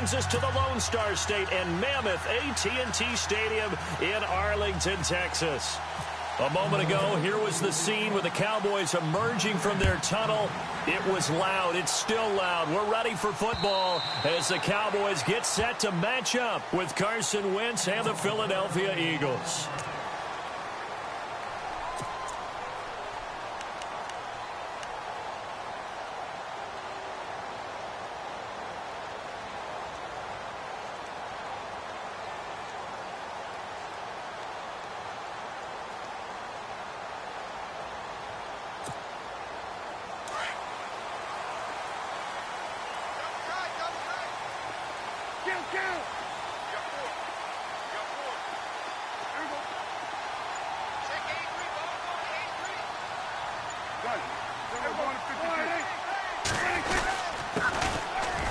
Kansas to the Lone Star State and Mammoth AT&T Stadium in Arlington, Texas. A moment ago, here was the scene with the Cowboys emerging from their tunnel. It was loud. It's still loud. We're ready for football as the Cowboys get set to match up with Carson Wentz and the Philadelphia Eagles.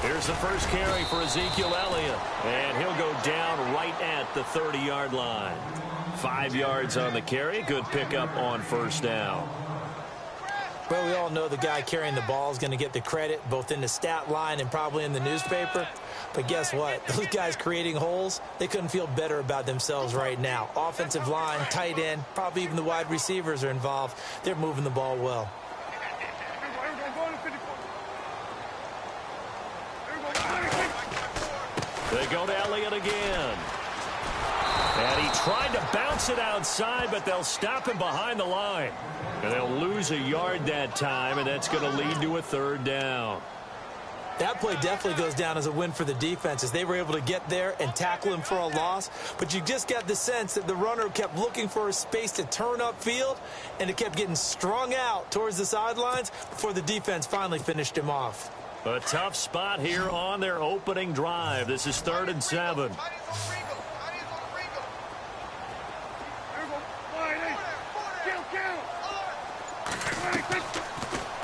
Here's the first carry for Ezekiel Elliott, and he'll go down right at the 30-yard line. 5 yards on the carry. Good pickup on first down. Well, we all know the guy carrying the ball is going to get the credit, both in the stat line and probably in the newspaper. But guess what? Those guys creating holes, they couldn't feel better about themselves right now. Offensive line, tight end, probably even the wide receivers are involved. They're moving the ball well. They go to Elliott again. And he tried to bounce it outside, but they'll stop him behind the line. And they'll lose a yard that time, and that's going to lead to a third down. That play definitely goes down as a win for the defense as they were able to get there and tackle him for a loss. But you just got the sense that the runner kept looking for a space to turn upfield, and it kept getting strung out towards the sidelines before the defense finally finished him off. A tough spot here on their opening drive. This is 3rd and 7.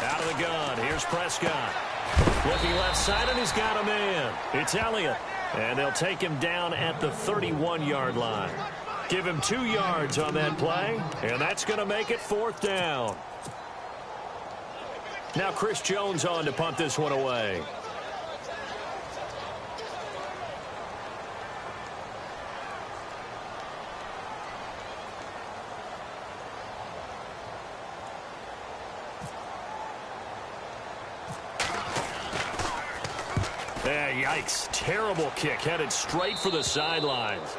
Out of the gun. Here's Prescott. Looking left side, and he's got a man. It's Elliott. And they'll take him down at the 31-yard line. Give him 2 yards on that play, and that's going to make it 4th down. Now Chris Jones on to punt this one away. Yikes. Terrible kick headed straight for the sidelines.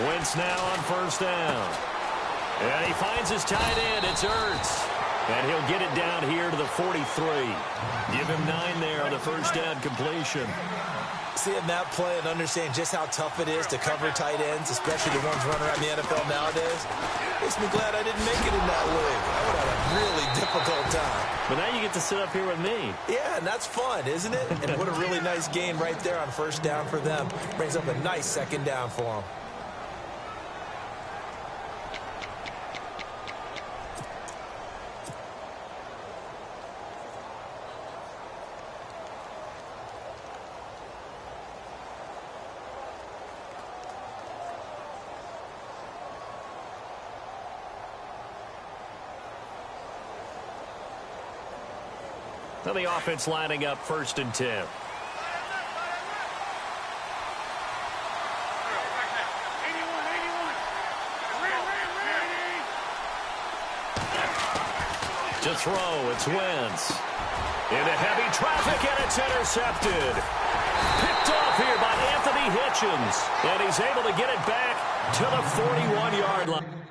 Wentz now on first down. And he finds his tight end. It's Ertz. And he'll get it down here to the 43. Give him 9 there on the first down completion. Seeing that play and understanding just how tough it is to cover tight ends, especially the ones running around the NFL nowadays, makes me glad I didn't make it in that league. I would have had a really difficult time. But now you get to sit up here with me. Yeah, and that's fun, isn't it? And what a really nice gain right there on first down for them. Brings up a nice second down for them. Now the offense lining up 1st and 10. To throw, it's Wentz. Into heavy traffic, and it's intercepted. Picked off here by Anthony Hitchens. And he's able to get it back to the 41-yard line.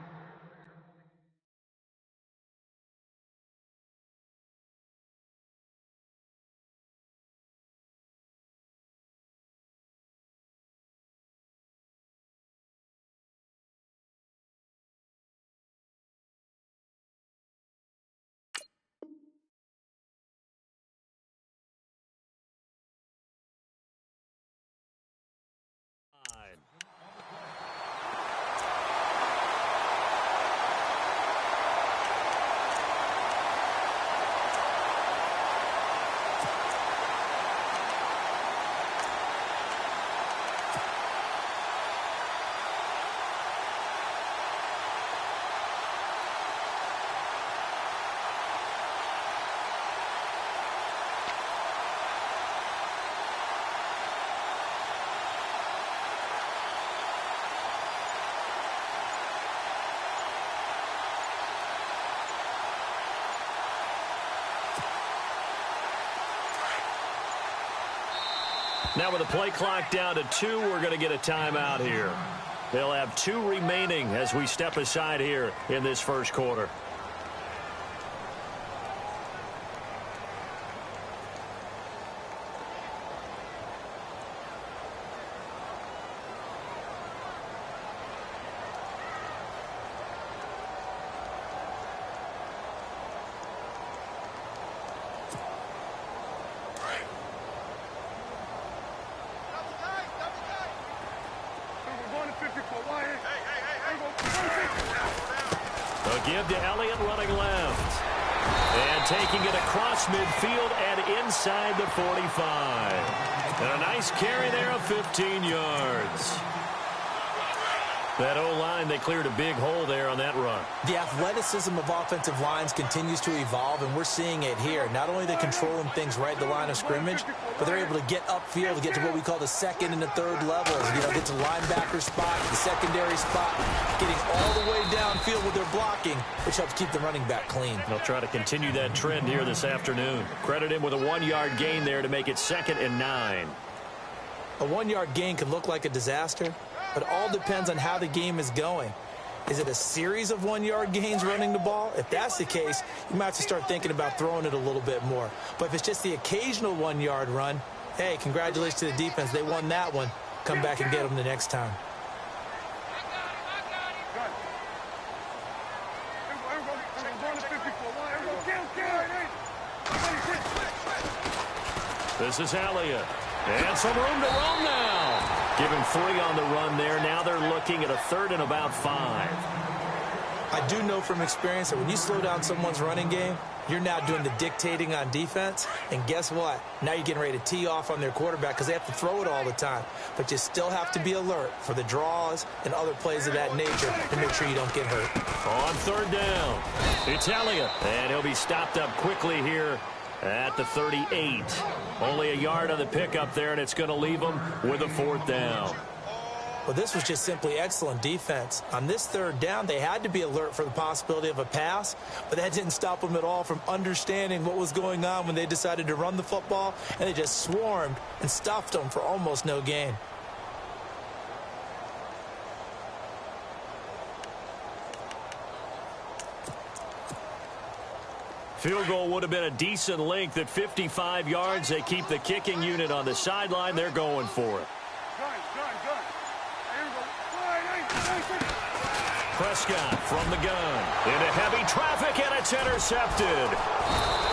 Now with the play clock down to 2, we're going to get a timeout here. They'll have 2 remaining as we step aside here in this first quarter. Give to Elliott running left. And taking it across midfield and inside the 45. And a nice carry there of 15 yards. That O-line, they cleared a big hole there on that run. The athleticism of offensive lines continues to evolve, and we're seeing it here. Not only are they controlling things right at the line of scrimmage, but they're able to get upfield to get to what we call the second and the third levels. You know, get to linebacker spot, the secondary spot, getting all the way downfield with their blocking, which helps keep the running back clean. They'll try to continue that trend here this afternoon. Credit him with a 1-yard gain there to make it 2nd and 9. A 1-yard gain can look like a disaster, but all depends on how the game is going. Is it a series of 1-yard gains running the ball? If that's the case, you might have to start thinking about throwing it a little bit more. But if it's just the occasional 1-yard run, hey, congratulations to the defense. They won that one. Come back and get them the next time. This is Elliott. And some room to roam now. Give him 3 on the run there. Now they're looking at a 3rd and about 5. I do know from experience that when you slow down someone's running game, you're now doing the dictating on defense. And guess what? Now you're getting ready to tee off on their quarterback because they have to throw it all the time. But you still have to be alert for the draws and other plays of that nature to make sure you don't get hurt. On 3rd down, it's Elliott. And he'll be stopped up quickly here at the 38. Only a yard on the pickup there, and it's going to leave them with a 4th down. Well, this was just simply excellent defense. On this 3rd down, they had to be alert for the possibility of a pass, but that didn't stop them at all from understanding what was going on when they decided to run the football, and they just swarmed and stuffed them for almost no gain. Field goal would have been a decent length at 55 yards. They keep the kicking unit on the sideline. They're going for it. Prescott from the gun. Into heavy traffic, and it's intercepted.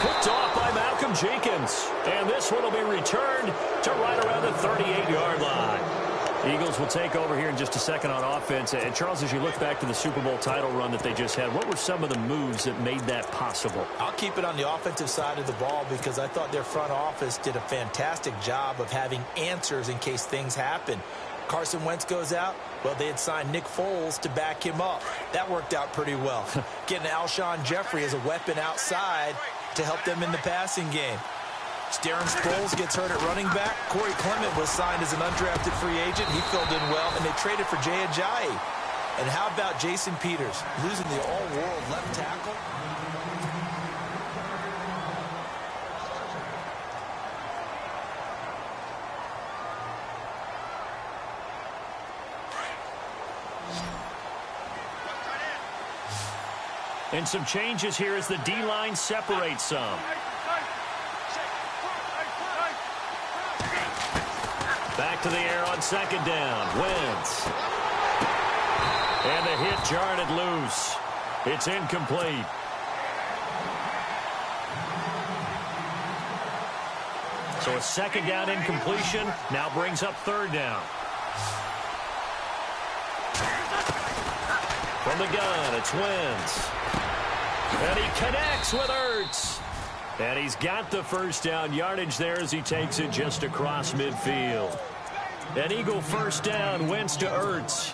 Picked off by Malcolm Jenkins. And this one will be returned to right around the 38-yard line. Eagles will take over here in just a second on offense. And, Charles, as you look back to the Super Bowl title run that they just had, what were some of the moves that made that possible? I'll keep it on the offensive side of the ball because I thought their front office did a fantastic job of having answers in case things happen. Carson Wentz goes out. Well, they had signed Nick Foles to back him up. That worked out pretty well. Getting Alshon Jeffrey as a weapon outside to help them in the passing game. Darren Sproles gets hurt at running back. Corey Clement was signed as an undrafted free agent. He filled in well, and they traded for Jay Ajayi. And how about Jason Peters, losing the all-world left tackle? And some changes here as the D-line separates some. Back to the air on 2nd down. Wentz. And the hit jarred it loose. It's incomplete. So a 2nd down incompletion now brings up 3rd down. From the gun, it's Wentz. And he connects with Ertz. And he's got the 1st down yardage there as he takes it just across midfield. An Eagle 1st down, Wentz to Ertz.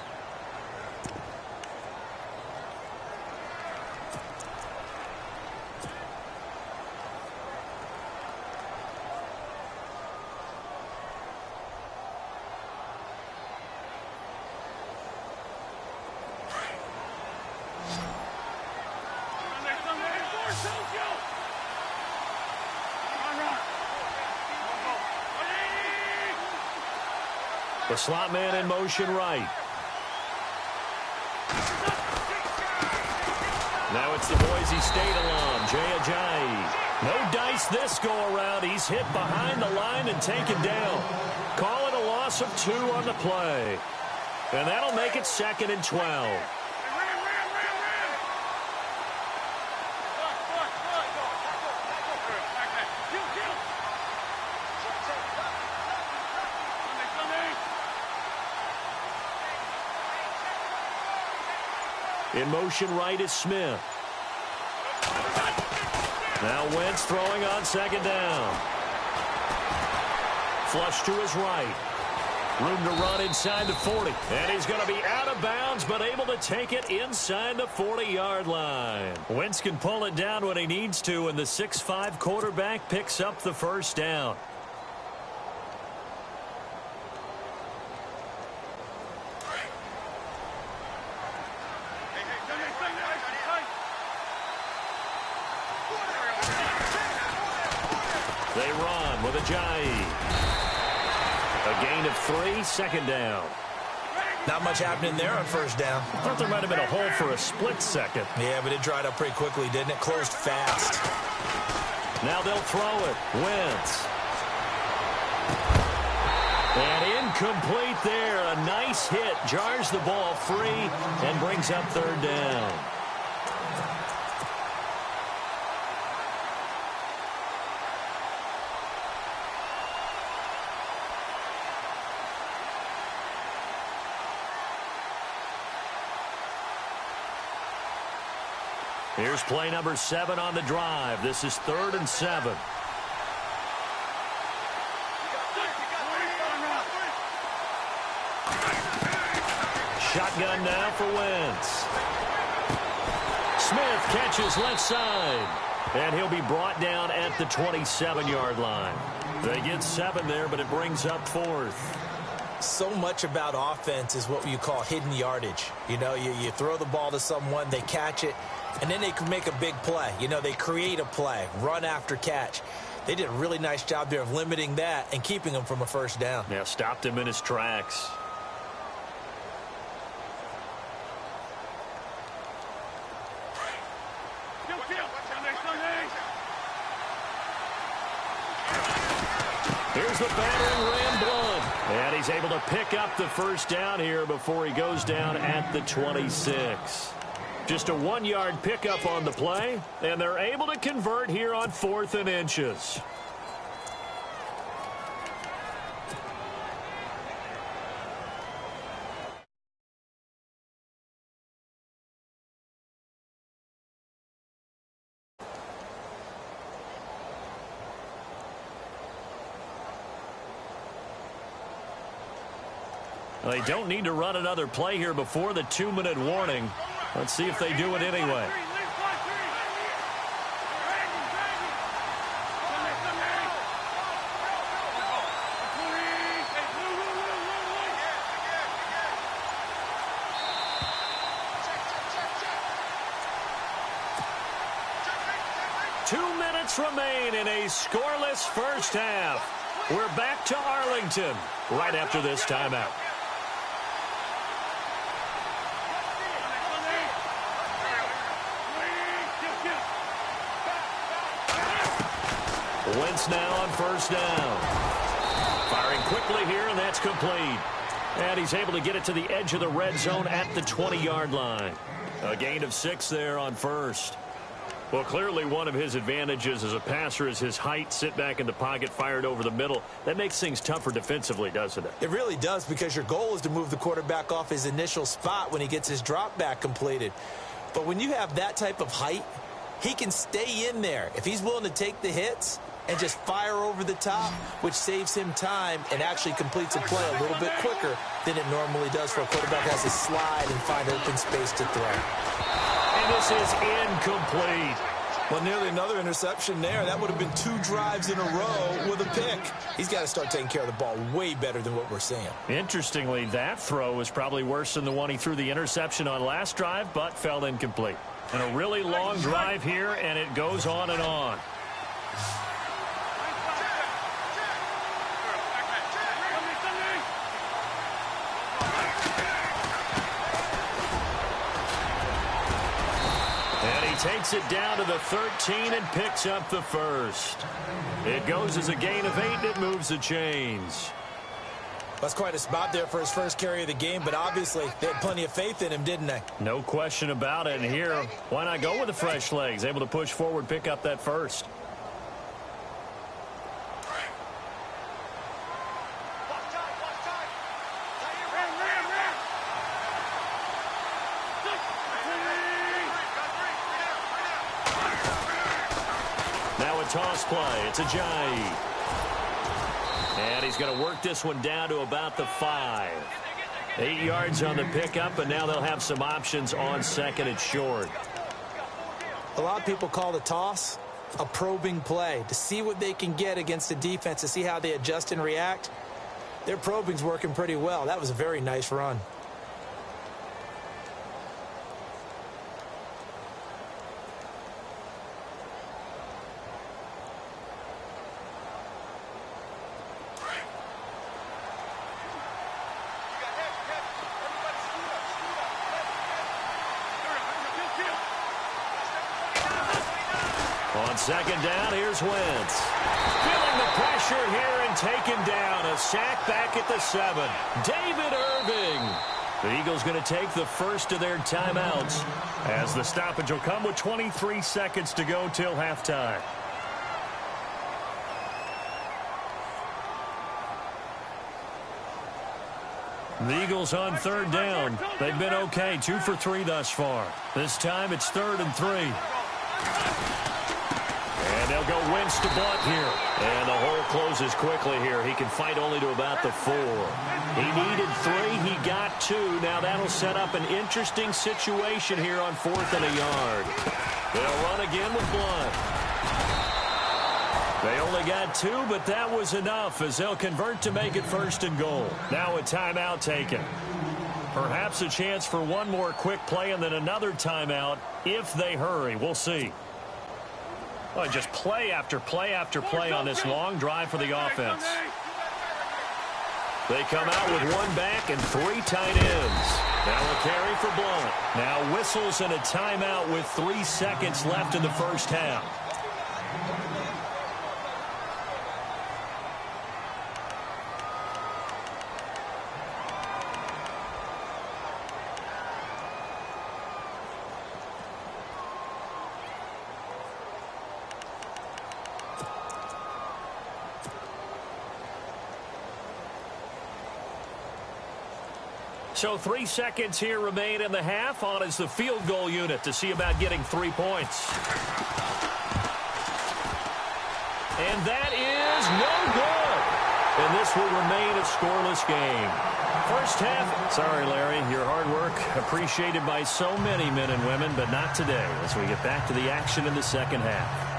The slot man in motion right. Now it's the Boise State alum, Jay Ajayi. No dice this go-around. He's hit behind the line and taken down. Call it a loss of 2 on the play. And that'll make it 2nd and 12. In motion right is Smith. Now Wentz throwing on 2nd down. Flush to his right. Room to run inside the 40. And he's going to be out of bounds, but able to take it inside the 40-yard line. Wentz can pull it down when he needs to, and the 6'5" quarterback picks up the first down. They run with Ajayi. A gain of 3, 2nd down. Not much happening there on 1st down. Thought there might have been a hole for a split second. Yeah, but it dried up pretty quickly, didn't it? Closed fast. Now they'll throw it. Wentz. And incomplete there. A nice hit. Jars the ball free and brings up 3rd down. Here's play number 7 on the drive. This is 3rd and 7. Shotgun now for Wentz. Smith catches left side. And he'll be brought down at the 27-yard line. They get 7 there, but it brings up 4th. So much about offense is what you call hidden yardage. You know, you throw the ball to someone, they catch it, and then they can make a big play. You know, they create a play, run after catch. They did a really nice job there of limiting that and keeping him from a 1st down. Yeah, stopped him in his tracks. Here's the battering ram blood. And he's able to pick up the 1st down here before he goes down at the 26. Just a 1-yard pickup on the play, and they're able to convert here on 4th and inches. They don't need to run another play here before the 2-minute warning. Let's see if they do it anyway. Remain in a scoreless 1st half. We're back to Arlington right after this timeout. Wentz now on 1st down. Firing quickly here, and that's complete. And he's able to get it to the edge of the red zone at the 20-yard line. A gain of 6 there on 1st. Well, clearly one of his advantages as a passer is his height, sit back in the pocket, fired over the middle. That makes things tougher defensively, doesn't it? It really does, because your goal is to move the quarterback off his initial spot when he gets his drop back completed. But when you have that type of height, he can stay in there. If he's willing to take the hits and just fire over the top, which saves him time and actually completes a play a little bit quicker than it normally does for a quarterback who has to slide and find open space to throw. And this is incomplete. Well, nearly another interception there. That would have been 2 drives in a row with a pick. He's got to start taking care of the ball way better than what we're seeing. Interestingly, that throw was probably worse than the one he threw the interception on last drive, but fell incomplete. And a really long drive here, and it goes on and on. takes it down to the 13 and picks up the first. It goes as a gain of 8, and it moves the chains. That's quite a spot there for his first carry of the game, but obviously they had plenty of faith in him, didn't they? No question about it. And here, why not go with the fresh legs? Able to push forward, pick up that first. Now a toss play. It's Ajayi. And he's going to work this one down to about the 5. 8 yards on the pickup, and now they'll have some options on second and short. A lot of people call the toss a probing play to see what they can get against the defense, to see how they adjust and react. Their probing's working pretty well. That was a very nice run. On second down, here's Wentz. Feeling the pressure here and taken down. A sack back at the 7. David Irving. The Eagles going to take the first of their timeouts, as the stoppage will come with 23 seconds to go till halftime. The Eagles on third down. They've been okay, 2 for 3 thus far. This time it's 3rd and 3. And they'll go Wentz to Blunt here. And the hole closes quickly here. He can fight only to about the 4. He needed 3. He got 2. Now that'll set up an interesting situation here on 4th and a yard. They'll run again with Blunt. They only got 2, but that was enough as they'll convert to make it 1st and goal. Now a timeout taken. Perhaps a chance for one more quick play and then another timeout if they hurry. We'll see. Well, just play after play after play on this long drive for the offense. They come out with 1 back and 3 tight ends. Now a carry for Blunt. Now whistles and a timeout with 3 seconds left in the first half. So 3 seconds here remain in the half. On is the field goal unit to see about getting 3 points. And that is no good. And this will remain a scoreless game. First half. Sorry, Larry, your hard work appreciated by so many men and women, but not today as we get back to the action in the second half.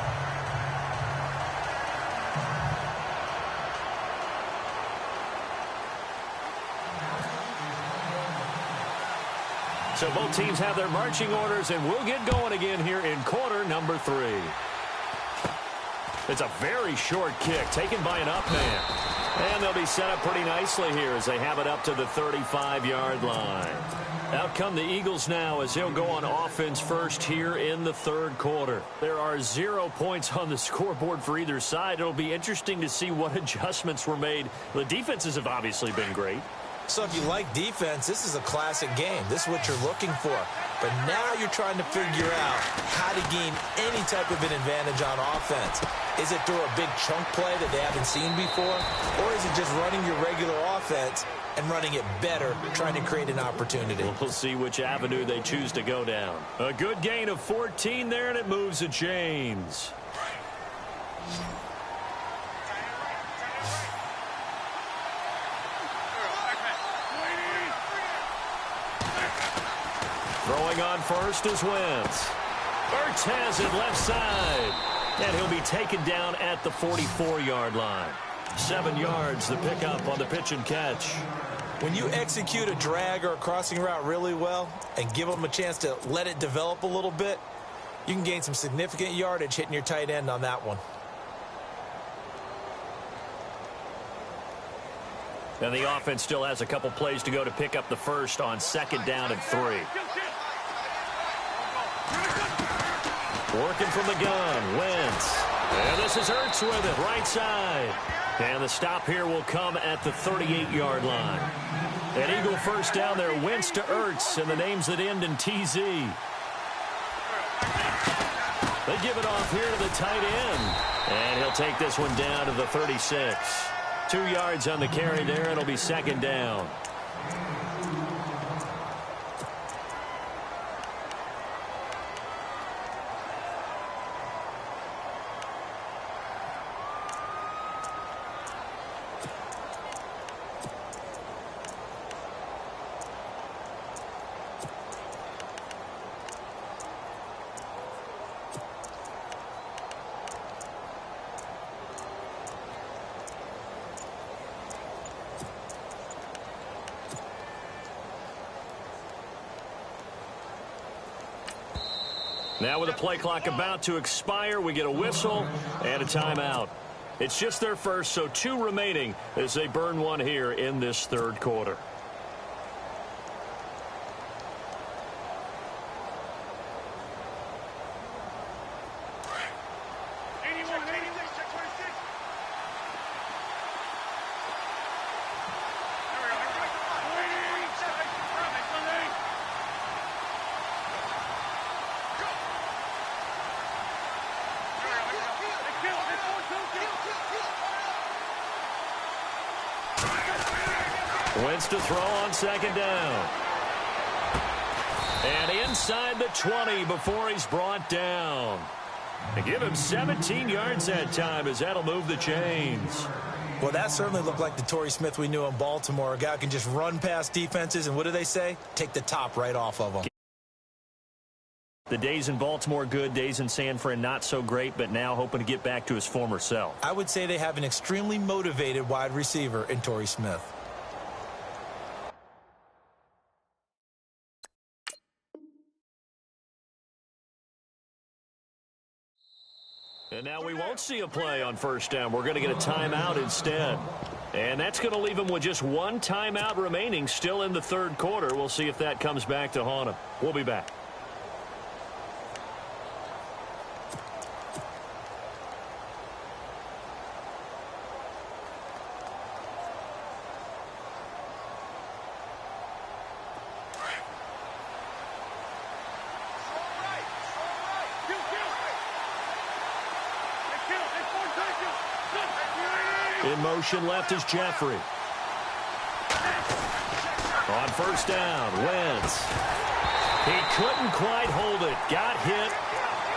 So both teams have their marching orders, and we'll get going again here in quarter number 3. It's a very short kick taken by an up man. And they'll be set up pretty nicely here as they have it up to the 35-yard line. Out come the Eagles now as they'll go on offense first here in the 3rd quarter. There are 0 points on the scoreboard for either side. It'll be interesting to see what adjustments were made. The defenses have obviously been great. So if you like defense, this is a classic game. This is what you're looking for. But now you're trying to figure out how to gain any type of an advantage on offense. Is it through a big chunk play that they haven't seen before? Or is it just running your regular offense and running it better, trying to create an opportunity? We'll see which avenue they choose to go down. A good gain of 14 there, and it moves the chains. Throwing on first is Wentz. Ertz has it left side. And he'll be taken down at the 44-yard line. 7 yards the pickup on the pitch and catch. When you execute a drag or a crossing route really well and give them a chance to let it develop a little bit, you can gain some significant yardage hitting your tight end on that one. And the offense still has a couple plays to go to pick up the first on 2nd down and 3. Working from the gun, Wentz. And this is Ertz with it, right side. And the stop here will come at the 38-yard line. An Eagle first down there, Wentz to Ertz, and the names that end in TZ. They give it off here to the tight end. And he'll take this one down to the 36. 2 yards on the carry there, and it'll be second down. Now with the play clock about to expire, we get a whistle and a timeout. It's just their first, so 2 remaining as they burn one here in this third quarter. Wentz to throw on second down. And inside the 20 before he's brought down. They give him 17 yards that time as that'll move the chains. Well, that certainly looked like the Torrey Smith we knew in Baltimore. A guy who can just run past defenses, and what do they say? Take the top right off of them. The days in Baltimore good, days in San Fran not so great, but now hoping to get back to his former self. I would say they have an extremely motivated wide receiver in Torrey Smith. And now we won't see a play on first down. We're going to get a timeout instead. And that's going to leave him with just 1 timeout remaining still in the third quarter. We'll see if that comes back to haunt him. We'll be back. In motion left is Jeffrey. On first down, Wentz. He couldn't quite hold it. Got hit.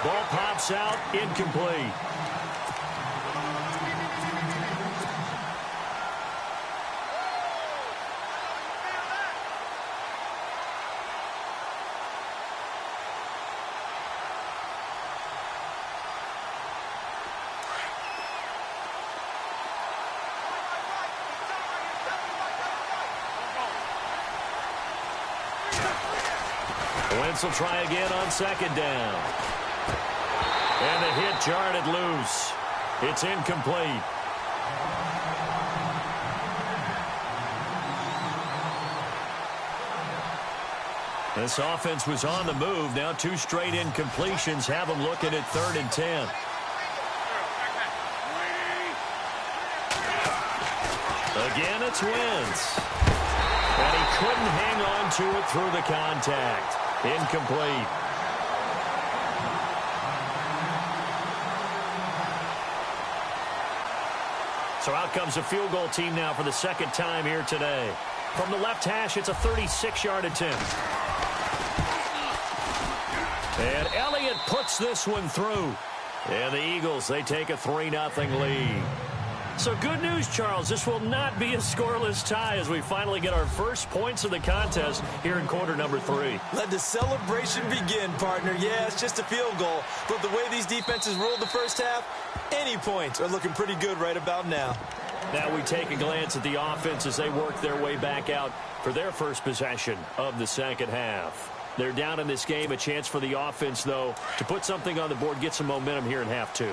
Ball pops out, incomplete. Wentz will try again on second down. And the hit jarred it loose. It's incomplete. This offense was on the move. Now 2 straight incompletions have them looking at 3rd and 10. Again, it's Wentz. And he couldn't hang on to it through the contact. Incomplete. So out comes a field goal team now for the second time here today. From the left hash, it's a 36-yard attempt. And Elliott puts this one through. And the Eagles, they take a 3-0 lead. So good news, Charles. This will not be a scoreless tie as we finally get our first points of the contest here in quarter number 3. Let the celebration begin, partner. Yeah, it's just a field goal. But the way these defenses ruled the first half, any points are looking pretty good right about now. Now we take a glance at the offense as they work their way back out for their first possession of the second half. They're down in this game. A chance for the offense, though, to put something on the board, get some momentum here in half 2.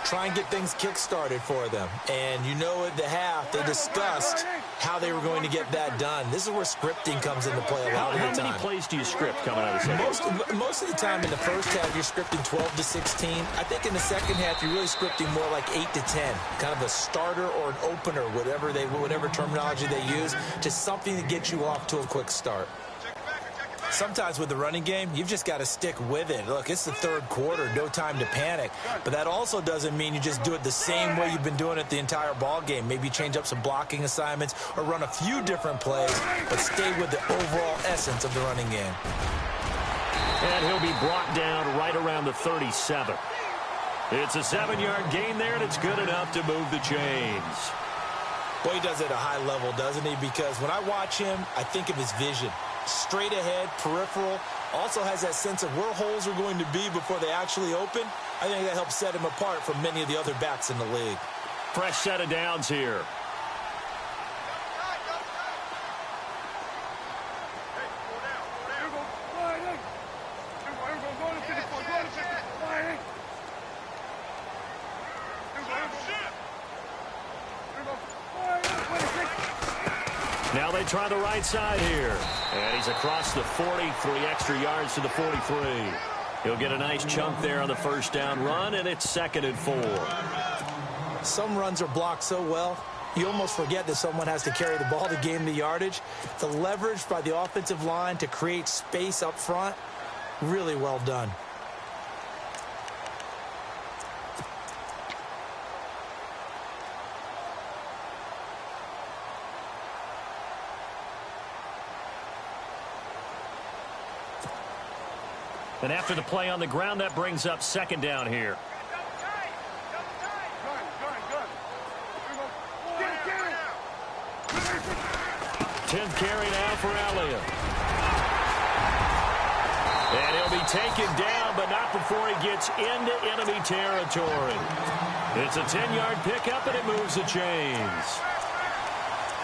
try and get things kick-started for them. And you know at the half, they discussed how they were going to get that done. This is where scripting comes into play a lot of the time. How many plays do you script coming out of the second? Most of the time in the first half, you're scripting 12 to 16. I think in the second half, you're really scripting more like 8 to 10. Kind of a starter or an opener, whatever terminology they use, just something to get you off to a quick start. Sometimes with the running game, you've just got to stick with it. Look, it's the third quarter, no time to panic. But that also doesn't mean you just do it the same way you've been doing it the entire ball game. Maybe change up some blocking assignments or run a few different plays, but stay with the overall essence of the running game. And he'll be brought down right around the 37. It's a 7-yard gain there, and it's good enough to move the chains. Well, he does it at a high level, doesn't he? Because when I watch him, I think of his vision. Straight ahead, peripheral, also has that sense of where holes are going to be before they actually open. I think that helps set him apart from many of the other backs in the league. Fresh set of downs here. Now they try the right side here. And he's across the 40, 3 extra yards to the 43. He'll get a nice chunk there on the first down run, and it's 2nd and 4. Some runs are blocked so well, you almost forget that someone has to carry the ball to gain the yardage. The leverage by the offensive line to create space up front, really well done. And after the play on the ground, that brings up 2nd down here. Tenth carry now for Elliott. And he'll be taken down, but not before he gets into enemy territory. It's a 10-yard pickup, and it moves the chains.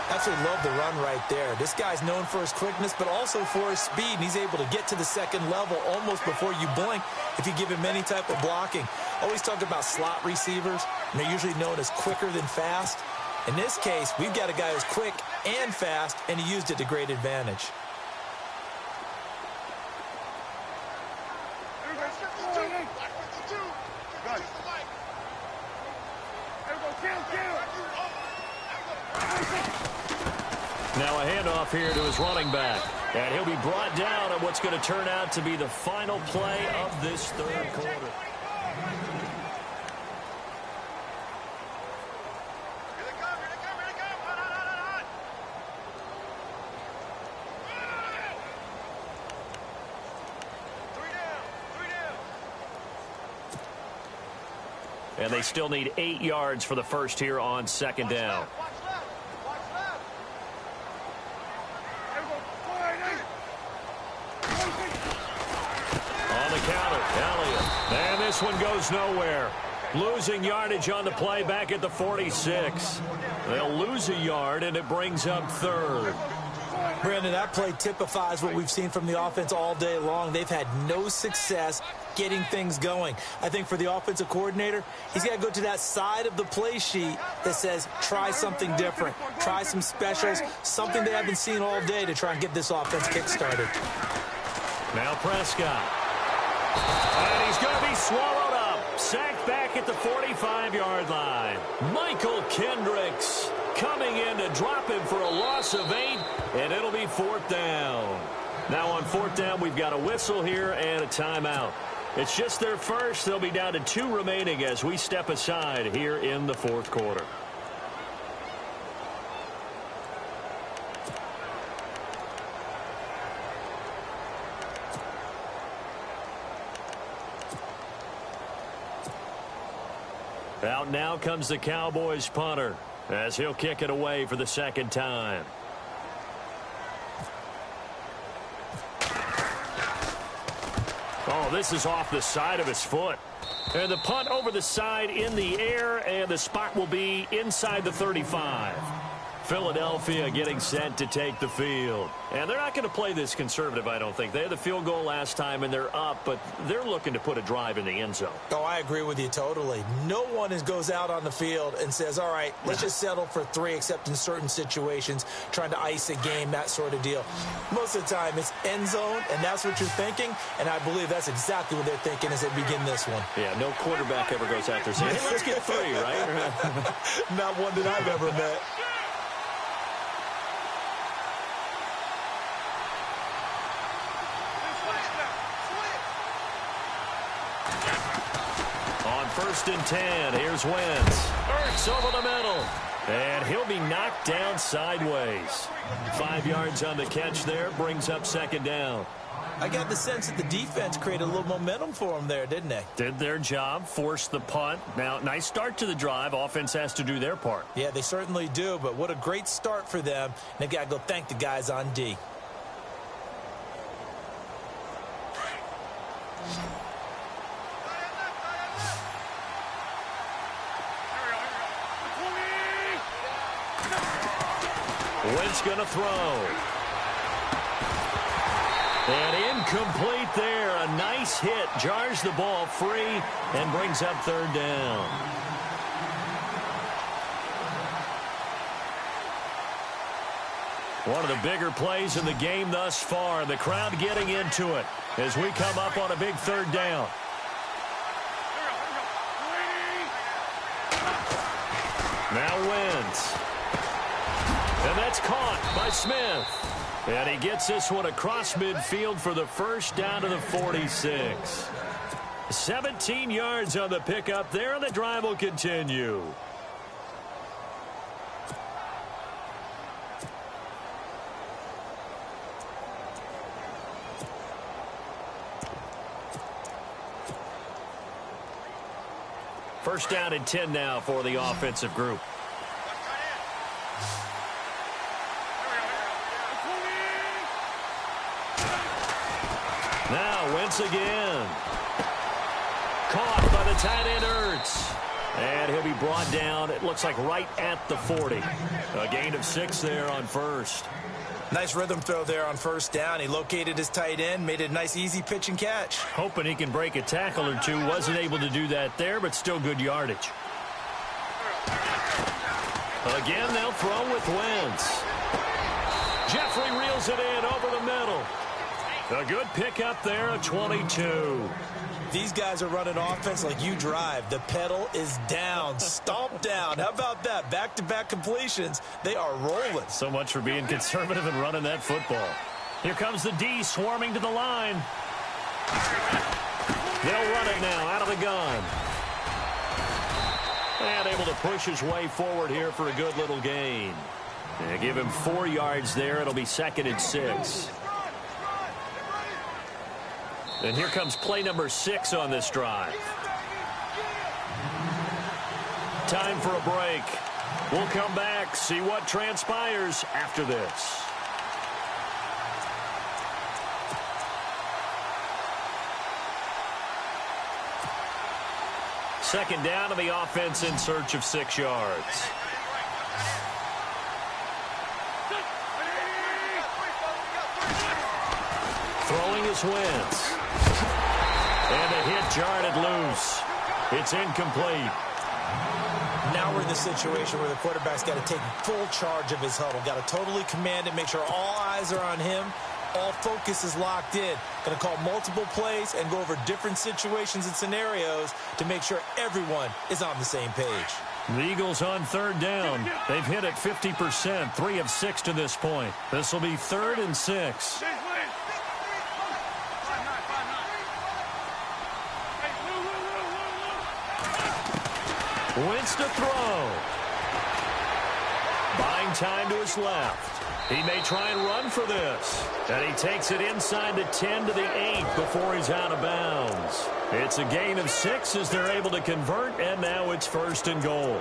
Absolutely love the run right there. This guy's known for his quickness, but also for his speed, and he's able to get to the second level almost before you blink if you give him any type of blocking. Always talk about slot receivers, and they're usually known as quicker than fast. In this case, we've got a guy who's quick and fast, and he used it to great advantage. Now a handoff here to his running back. And he'll be brought down on what's going to turn out to be the final play of this third quarter. And they still need 8 yards for the first here on 2nd down. On the counter, Elliott. And this one goes nowhere. Losing yardage on the play back at the 46. They'll lose a yard, and it brings up 3rd. Brandon, that play typifies what we've seen from the offense all day long. They've had no success getting things going. I think for the offensive coordinator, he's got to go to that side of the play sheet that says try something different, try some specials, something they haven't seen all day to try and get this offense kick-started. Now Prescott. And he's going to be swallowed up. Sacked back at the 45-yard line. Michael Kendricks coming in to drop him for a loss of 8, and it'll be 4th down. Now on 4th down, we've got a whistle here and a timeout. It's just their first. They'll be down to 2 remaining as we step aside here in the 4th quarter. Out now comes the Cowboys punter as he'll kick it away for the 2nd time. Oh, this is off the side of his foot. And the punt over the side in the air, and the spot will be inside the 35. Philadelphia getting set to take the field. And they're not going to play this conservative, I don't think. They had the field goal last time, and they're up, but they're looking to put a drive in the end zone. Oh, I agree with you totally. No one goes out on the field and says, all right, let's just settle for 3, except in certain situations, trying to ice a game, that sort of deal. Most of the time, it's end zone, and that's what you're thinking, and I believe that's exactly what they're thinking as they begin this one. Yeah, no quarterback ever goes out there saying, hey, let's get 3, right? Not one that I've ever met. On 1st and 10, here's Wentz. Ertz over the middle. And he'll be knocked down sideways. 5 yards on the catch there, brings up 2nd down. I got the sense that the defense created a little momentum for them there, didn't they? Did their job, forced the punt. Now, nice start to the drive. Offense has to do their part. Yeah, they certainly do, but what a great start for them. And they've got to go thank the guys on D. Wentz going to throw. And incomplete there. A nice hit. Jars the ball free and brings up 3rd down. One of the bigger plays in the game thus far. The crowd getting into it as we come up on a big 3rd down. Now Wentz. And that's caught by Smith. And he gets this one across midfield for the 1st down to the 46. 17 yards on the pickup there, and the drive will continue. First down and 10 now for the offensive group. Now Wentz again. Caught by the tight end Ertz. And he'll be brought down, it looks like right at the 40. A gain of 6 there on 1st. Nice rhythm throw there on 1st down. He located his tight end, made it a nice easy pitch and catch. Hoping he can break a tackle or two. Wasn't able to do that there, but still good yardage. Again, they'll throw with Wentz. Jeffrey reels it in over the middle. A good pickup there at 22. These guys are running offense like you drive. The pedal is down, stomped down. How about that? Back-to-back completions. They are rolling. So much for being conservative and running that football. Here comes the D swarming to the line. They'll run it now out of the gun. And able to push his way forward here for a good little gain. And give him 4 yards there. It'll be 2nd and 6. And here comes play number 6 on this drive. Time for a break. We'll come back, see what transpires after this. Second down, and the offense in search of 6 yards. Throwing is Wentz. And the hit jarred it loose. It's incomplete. Now we're in the situation where the quarterback's got to take full charge of his huddle. Got to totally command it, make sure all eyes are on him. All focus is locked in. Going to call multiple plays and go over different situations and scenarios to make sure everyone is on the same page. The Eagles on 3rd down. They've hit it 50%, 3 of 6 to this point. This will be 3rd and 6. Wentz to throw. Buying time to his left. He may try and run for this. And he takes it inside the 10 to the 8 before he's out of bounds. It's a gain of 6 as they're able to convert, and now it's 1st and goal.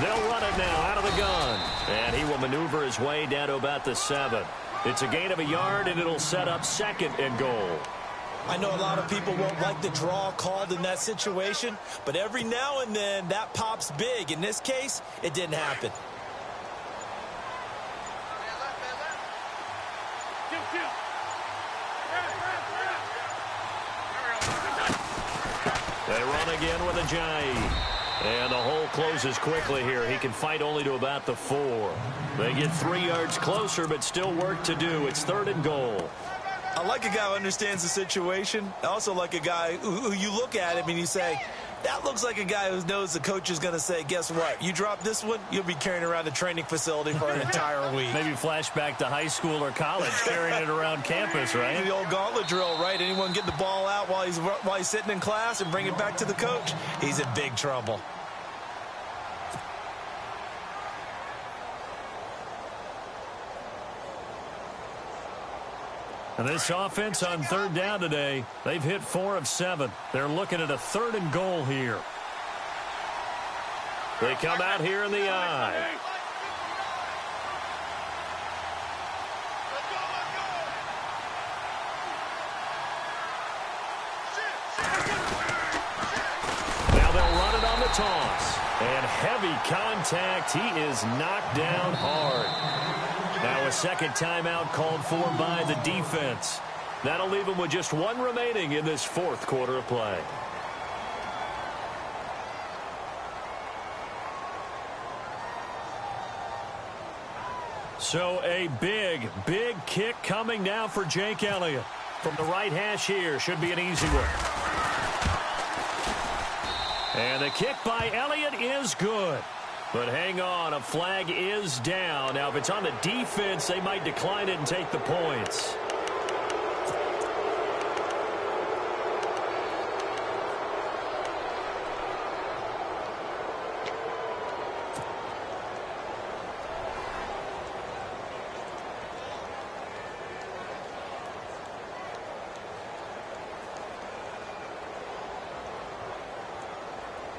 They'll run it now out of the gun. And he will maneuver his way down to about the 7. It's a gain of a yard, and it'll set up 2nd and goal. I know a lot of people won't like the draw called in that situation, but every now and then that pops big. In this case, it didn't happen. They run again with Ajayi. And the hole closes quickly here. He can fight only to about the 4. They get 3 yards closer, but still work to do. It's 3rd and goal. I like a guy who understands the situation. I also like a guy who you look at him and you say, that looks like a guy who knows the coach is going to say, guess what? You drop this one, you'll be carrying around the training facility for an entire week. Maybe flashback to high school or college, carrying it around campus, right? The old gauntlet drill, right? Anyone get the ball out while he's sitting in class and bring it back to the coach? He's in big trouble. And this offense on 3rd down today, they've hit 4 of 7. They're looking at a 3rd and goal here. They come out here in the I. Now they'll run it on the toss. And heavy contact. He is knocked down hard. Now a 2nd timeout called for by the defense. That'll leave them with just 1 remaining in this 4th quarter of play. So a big, big kick coming now for Jake Elliott. From the right hash here, should be an easy one. And the kick by Elliott is good. But hang on, a flag is down. Now, if it's on the defense, they might decline it and take the points.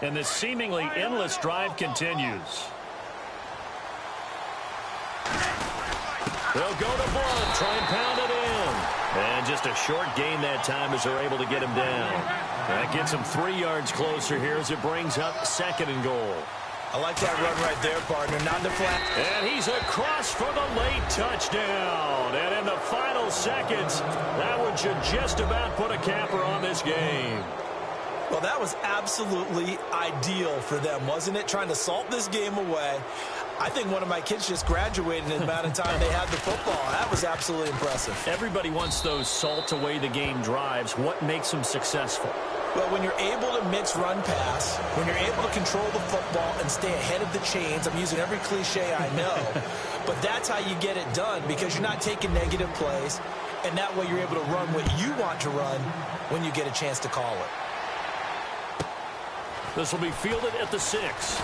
And this seemingly endless drive continues. They'll go to Blunt, try and pound it in. And just a short gain that time as they're able to get him down. That gets him 3 yards closer here as it brings up 2nd and goal. I like that run right there, partner. Not the flat. And he's across for the late touchdown. And in the final seconds, that one should just about put a capper on this game. Well, that was absolutely ideal for them, wasn't it? Trying to salt this game away. I think one of my kids just graduated in the amount of time they had the football. That was absolutely impressive. Everybody wants those salt away the game drives. What makes them successful? Well, when you're able to mix run pass, when you're able to control the football and stay ahead of the chains, I'm using every cliche I know, but that's how you get it done because you're not taking negative plays, and that way you're able to run what you want to run when you get a chance to call it. This will be fielded at the 6.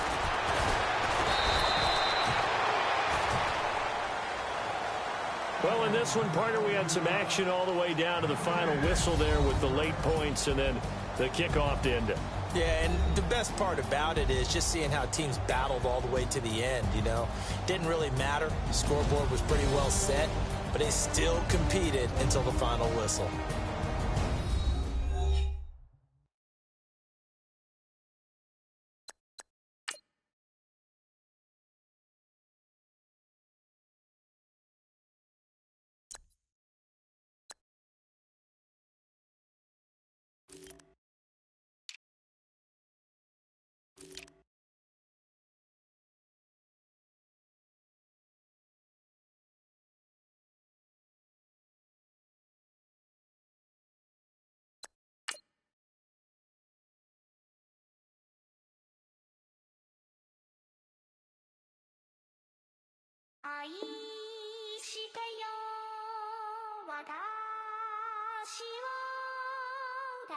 Well, in this one, partner, we had some action all the way down to the final whistle there with the late points and then the kickoff to end it. Yeah, and the best part about it is just seeing how teams battled all the way to the end, you know. Didn't really matter. The scoreboard was pretty well set, but they still competed until the final whistle.愛してよ私を大